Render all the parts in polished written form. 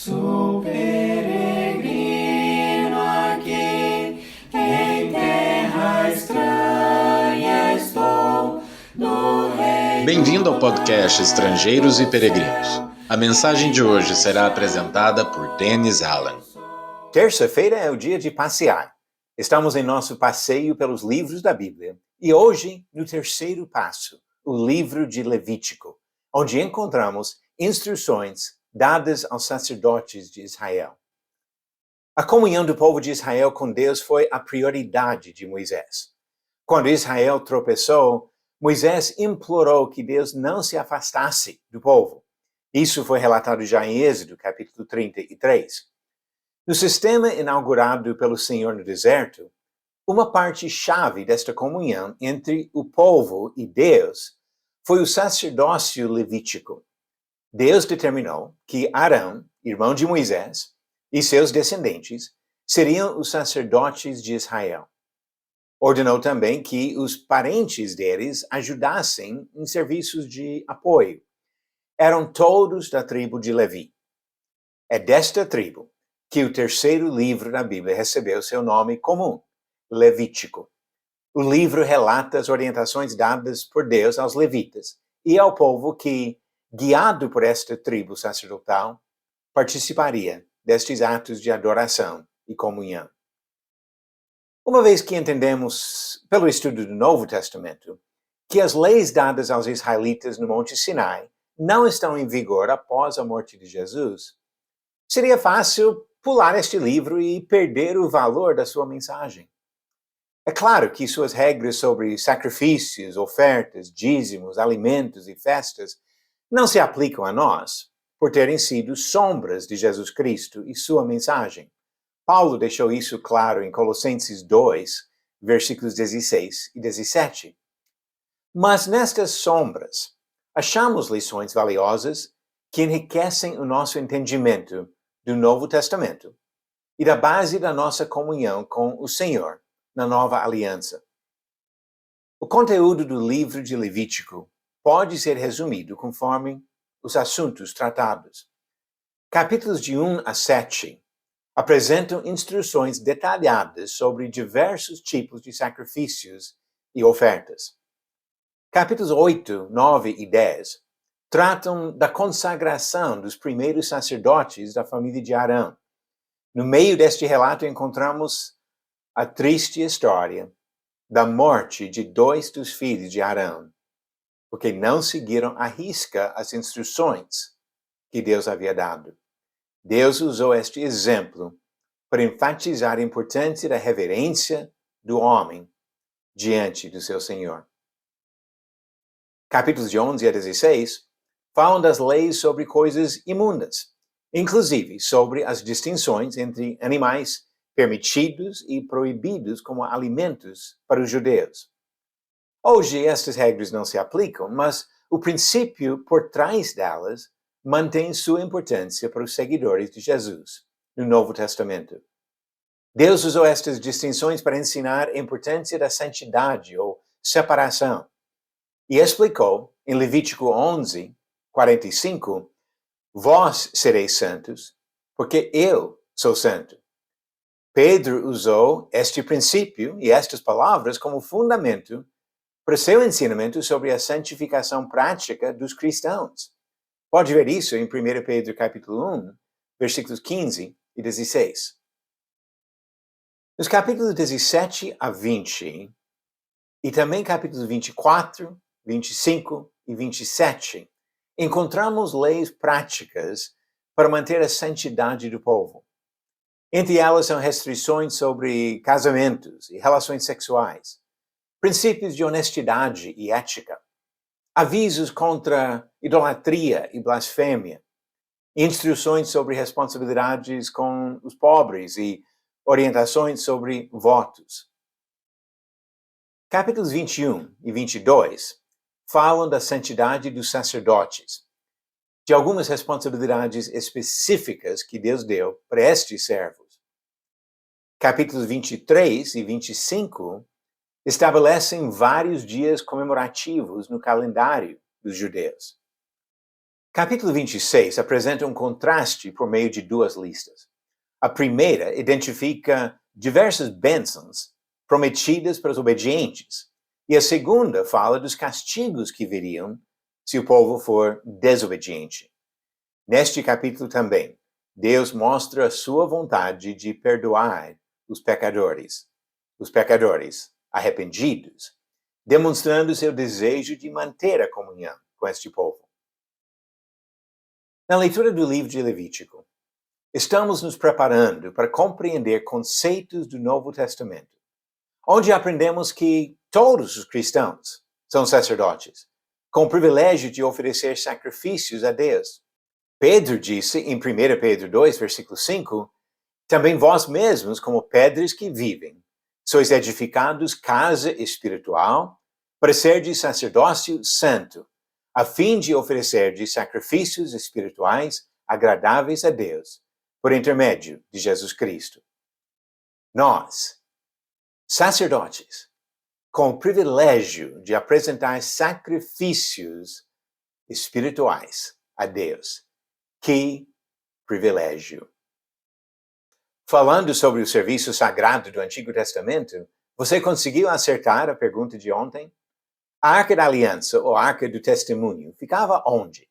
Sou peregrino aqui, em terra estranha estou, no reino. Bem-vindo ao podcast Estrangeiros e Peregrinos. A mensagem de hoje será apresentada por Dennis Allen. Terça-feira é o dia de passear. Estamos em nosso passeio pelos livros da Bíblia e hoje no terceiro passo, o livro de Levítico, onde encontramos instruções dadas aos sacerdotes de Israel. A comunhão do povo de Israel com Deus foi a prioridade de Moisés. Quando Israel tropeçou, Moisés implorou que Deus não se afastasse do povo. Isso foi relatado já em Êxodo, capítulo 33. No sistema inaugurado pelo Senhor no deserto, uma parte-chave desta comunhão entre o povo e Deus foi o sacerdócio levítico. Deus determinou que Arão, irmão de Moisés, e seus descendentes seriam os sacerdotes de Israel. Ordenou também que os parentes deles ajudassem em serviços de apoio. Eram todos da tribo de Levi. É desta tribo que o terceiro livro da Bíblia recebeu seu nome comum, Levítico. O livro relata as orientações dadas por Deus aos levitas e ao povo que, guiado por esta tribo sacerdotal, participaria destes atos de adoração e comunhão. Uma vez que entendemos, pelo estudo do Novo Testamento, que as leis dadas aos israelitas no Monte Sinai não estão em vigor após a morte de Jesus, seria fácil pular este livro e perder o valor da sua mensagem. É claro que suas regras sobre sacrifícios, ofertas, dízimos, alimentos e festas não se aplicam a nós, por terem sido sombras de Jesus Cristo e sua mensagem. Paulo deixou isso claro em Colossenses 2, versículos 16 e 17. Mas nestas sombras, achamos lições valiosas que enriquecem o nosso entendimento do Novo Testamento e da base da nossa comunhão com o Senhor na Nova Aliança. O conteúdo do livro de Levítico pode ser resumido conforme os assuntos tratados. Capítulos de 1 a 7 apresentam instruções detalhadas sobre diversos tipos de sacrifícios e ofertas. Capítulos 8, 9 e 10 tratam da consagração dos primeiros sacerdotes da família de Arão. No meio deste relato encontramos a triste história da morte de 2 dos filhos de Arão, porque não seguiram à risca as instruções que Deus havia dado. Deus usou este exemplo para enfatizar a importância da reverência do homem diante do seu Senhor. Capítulos de 11 a 16 falam das leis sobre coisas imundas, inclusive sobre as distinções entre animais permitidos e proibidos como alimentos para os judeus. Hoje, estas regras não se aplicam, mas o princípio por trás delas mantém sua importância para os seguidores de Jesus no Novo Testamento. Deus usou estas distinções para ensinar a importância da santidade ou separação e explicou em Levítico 11, 45, vós sereis santos, porque eu sou santo. Pedro usou este princípio e estas palavras como fundamento para seu ensinamento sobre a santificação prática dos cristãos. Pode ver isso em 1 Pedro capítulo 1, versículos 15 e 16. Nos capítulos 17 a 20, e também capítulos 24, 25 e 27, encontramos leis práticas para manter a santidade do povo. Entre elas são restrições sobre casamentos e relações sexuais, princípios de honestidade e ética, avisos contra idolatria e blasfêmia, instruções sobre responsabilidades com os pobres e orientações sobre votos. Capítulos 21 e 22 falam da santidade dos sacerdotes, de algumas responsabilidades específicas que Deus deu para estes servos. Capítulos 23 e 25 estabelecem vários dias comemorativos no calendário dos judeus. Capítulo 26 apresenta um contraste por meio de duas listas. A primeira identifica diversas bênçãos prometidas para os obedientes, e a segunda fala dos castigos que viriam se o povo for desobediente. Neste capítulo também, Deus mostra a sua vontade de perdoar os pecadores arrependidos, demonstrando seu desejo de manter a comunhão com este povo. Na leitura do livro de Levítico, estamos nos preparando para compreender conceitos do Novo Testamento, onde aprendemos que todos os cristãos são sacerdotes, com o privilégio de oferecer sacrifícios a Deus. Pedro disse em 1 Pedro 2, versículo 5, também vós mesmos, como pedras que vivem, sois edificados casa espiritual, para ser de sacerdócio santo, a fim de oferecer de sacrifícios espirituais agradáveis a Deus, por intermédio de Jesus Cristo. Nós, sacerdotes, com o privilégio de apresentar sacrifícios espirituais a Deus. Que privilégio! Falando sobre o serviço sagrado do Antigo Testamento, você conseguiu acertar a pergunta de ontem? A Arca da Aliança, ou Arca do Testemunho, ficava onde?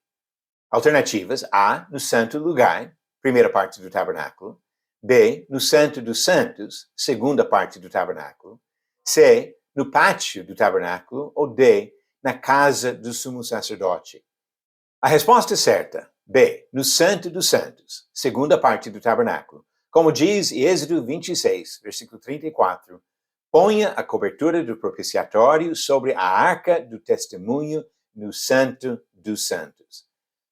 Alternativas: A, no Santo Lugar, primeira parte do tabernáculo; B, no Santo dos Santos, segunda parte do tabernáculo; C, no pátio do tabernáculo; ou D, na casa do sumo sacerdote. A resposta certa, B, no Santo dos Santos, segunda parte do tabernáculo. Como diz Êxodo 26, versículo 34, ponha a cobertura do propiciatório sobre a arca do testemunho no Santo dos Santos,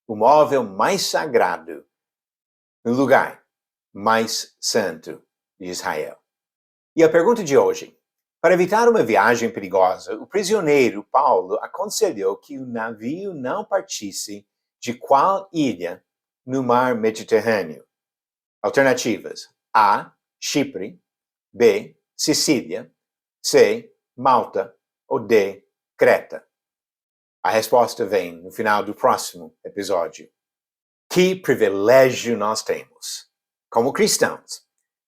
o móvel mais sagrado, no lugar mais santo de Israel. E a pergunta de hoje: para evitar uma viagem perigosa, o prisioneiro Paulo aconselhou que o navio não partisse de qual ilha no mar Mediterrâneo? Alternativas: A, Chipre; B, Sicília; C, Malta; ou D, Creta. A resposta vem no final do próximo episódio. Que privilégio nós temos, como cristãos,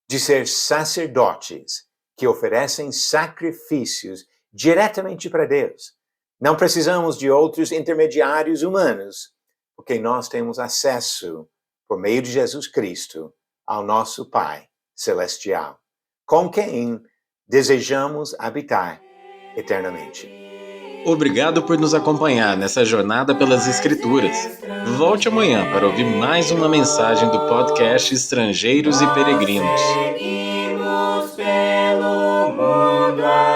de ser sacerdotes que oferecem sacrifícios diretamente para Deus. Não precisamos de outros intermediários humanos, porque nós temos acesso, por meio de Jesus Cristo, ao nosso Pai Celestial, com quem desejamos habitar eternamente. Obrigado por nos acompanhar nessa jornada pelas Escrituras. Volte amanhã para ouvir mais uma mensagem do podcast Estrangeiros e Peregrinos. Seguimos pelo mundo.